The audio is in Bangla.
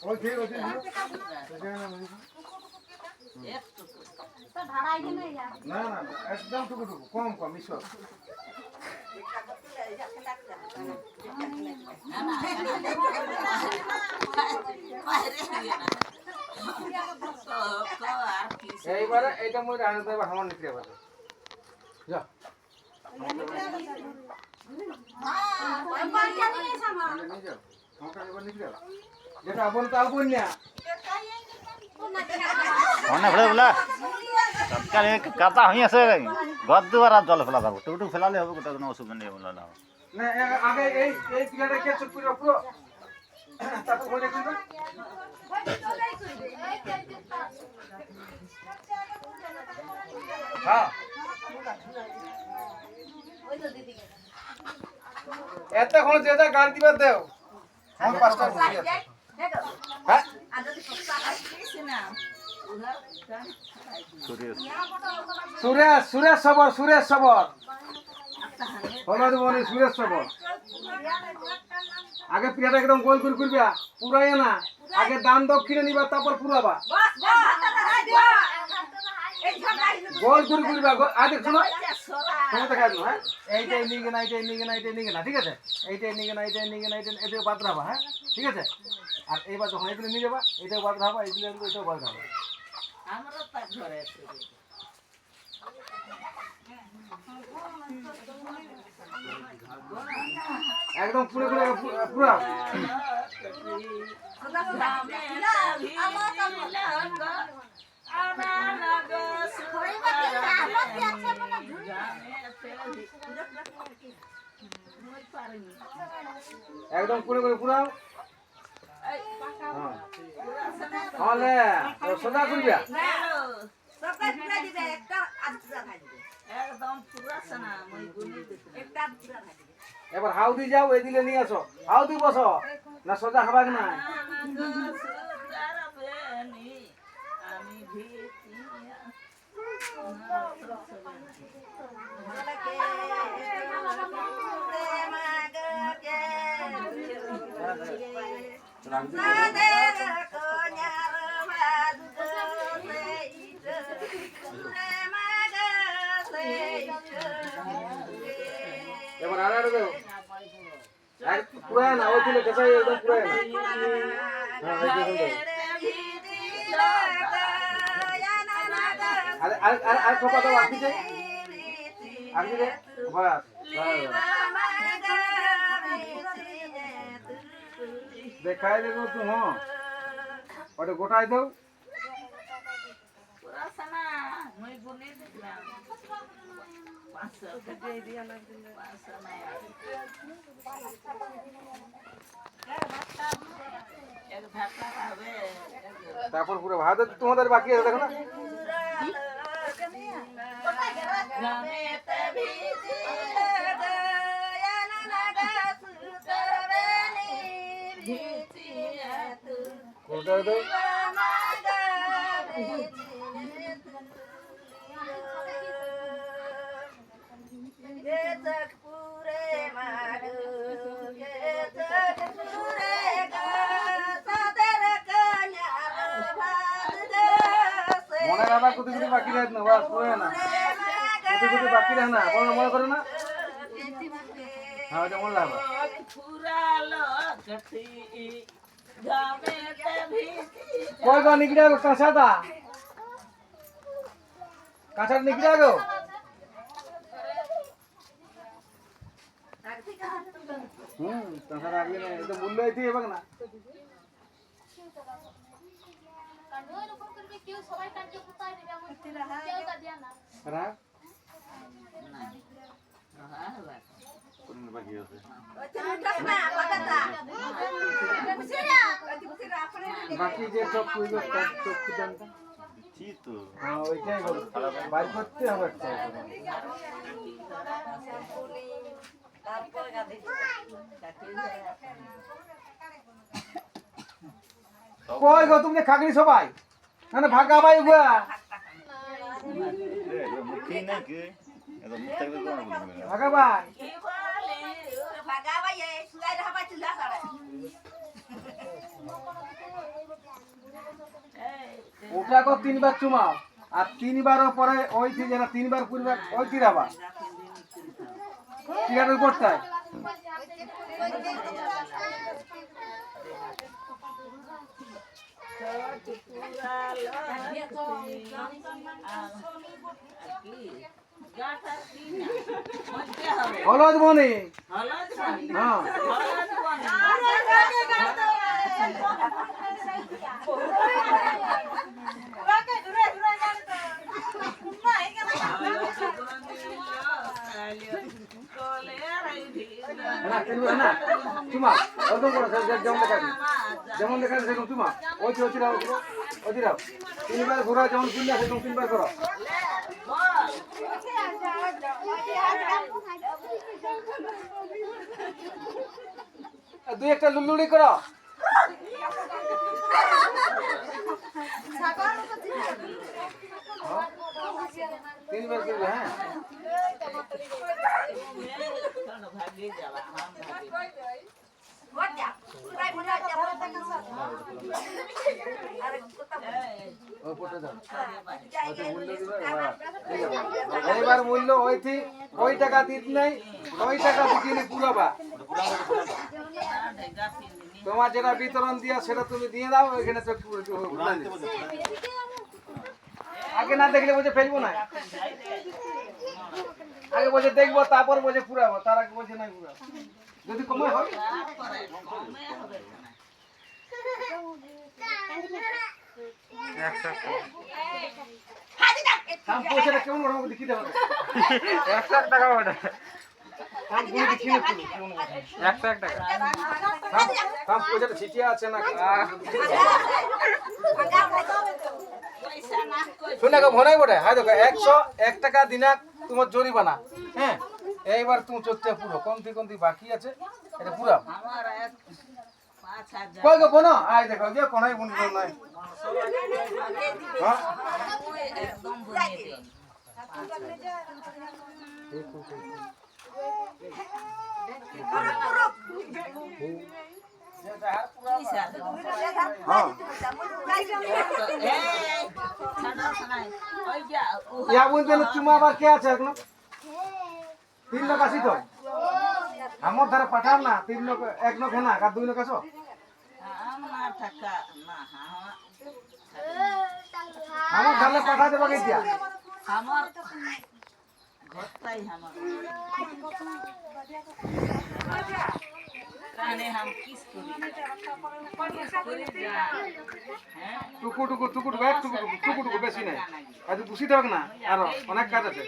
ওই ঠিক আছে না না একদম টুকু টুকু কম কম ঈশ্বর এইবারে এইটা মধ্যে আনতে হবে আমার নিতে হবে যা যেটা আপন তো আপন না অনেক ফেলে বলে কালে কাটা হয়ে আছে ঘর দুয়ার আর জল ফেলা যাবো টুকটুক ফেলালে হবে কোথাও কোনো অসুবিধা নেই বলে না না আগে এই পিলাটা কে চুপ করে পুরো তারপর বলে করবে হ্যাঁ এতক্ষণ যেটা গাড়ি দিবা দেও আমার পাঁচটা বুঝি আছে হ্যাঁ সুরেশ সবর হলদ বনি সুরেশ সবর আগে পিয়াটা একদম গোল করে করবিয়া পুরাই না আগে দান দক্ষিণে নিবা তারপর পুরাবা গোল করে করবা আগে শোনো তুমি তো খাইছো হ্যাঁ এইটাই নিগে না ঠিক আছে এইটাই নিগে না এটা বাদ রাখবা হ্যাঁ ঠিক আছে আর এইবার যখন এগুলো নিয়ে যাবা এটাও বাদ রাখবা এটাও বাদ রাখবা আমরা তার ঘরে আছি একদম পুরো পুরো একদম পুরো পুরো হলে সোজা করবিয়া একদম পুরা সানা মই গুনি দিতে একটা পুরা থাকে এবার হাউদি যাও এই দিলে নিয়ে আসো হাউদি বসো না সোজা হবাক না আমি ভিতিয়া এবার আর দেও পুরা না ওই দিলে কেসাই একদম পুরা না আর খোপা দাও আসিছে বাস দেখাই দেবো তো হ্যাঁ ওটা গোটাই দাও পুরা সানা মই গুনি দিলাম 500 টাকা দিয়া লাগবে 500 না এক ভাতা হবে তারপর পুরো ভাত তোমাদের বাকি আছে দেখো না কোনটা দাও মনে রাখা কোথায় কোথায় বাকি রাখ না বাস পুরো না কোথায় কোথায় বাকি রাখ না বলো মনে করো না হ্যাঁ যেমন লাগবে কই গো নিকড়া গো কাঁচাটা নিকড়া গো কাঁচাটা রাখবি না এটা মূল্য এটি হবে না রাখ বাকি আছে বাকি যে চোখ খুঁজবে চোখ খুঁজানটা তো হ্যাঁ ওইটাই বল বাইর করতে হবে একটা কই গো তুমি খাগড়ি সবাই মানে ভাগা ভাই গুয়া মুখি নাই কি এটা মুখ থাকলে কোন বলবে ভাগা ভাই ভাগা ভাই সুলাই রাখবা চুলা করে মুখটাকে 3 বার চুমাও আর 3 বারও পরে ওই থি যেটা 3 বার করবে ওই তিরাবা তিরার উপরটায় হলদ বনে হ্যাঁ না কিন্তু না চুমা ওরকম করো যেমন দেখা যায় সেরকম চুমা ওই চিরাও ওই চিরাও 3 বার ঘোরা যেমন কুল্লা সেরকম 3 বার করো দুই একটা লুলুড়ি করো তিন বার করবে হ্যাঁ এইবার মূল্য ওই টাকা দিত নাই ওই টাকা দিতে পুরাবা তোমার যেটা বিতরণ দিয়া সেটা তুমি দিয়ে দাও এখানে তো আগে না দেখলে বলছে ফেলবো না আগে বলছে দেখবো তারপর বলছে পুরাবো তার আগে বলছে না পুরাবো যদি কমে হয় পয়সাটা কেমন ওরকম দেখি দেবো 1,00,000 টাকা ওটা পয়সাটা ছিটিয়ে আছে না শুনে ভনাই বটে হ্যাঁ দেখো 101 টাকা দিনা তোমার জরিমানা হ্যাঁ এইবার তুমি চোখটা পুরো কমতি বাকি আছে এটা পুরো কই গো বোনো আই দেখো যে কোনাই বুনি নাই হ্যাঁ একদম বনিয়ে দেন ইয়া বলতে তুমি আবার কে আছে এখন 3 লোক আসি তো আমার ধারে পাঠাও না 3 লোক 1 লোক হেনা আর 2 লোক আছো আমার ধারে পাঠা দেবা কে দিয়া আমার ঘরটাই আমার তাহলে हम किस करी টুকু বেশি নাই আর দুষি থাক না আর অনেক কাজ আছে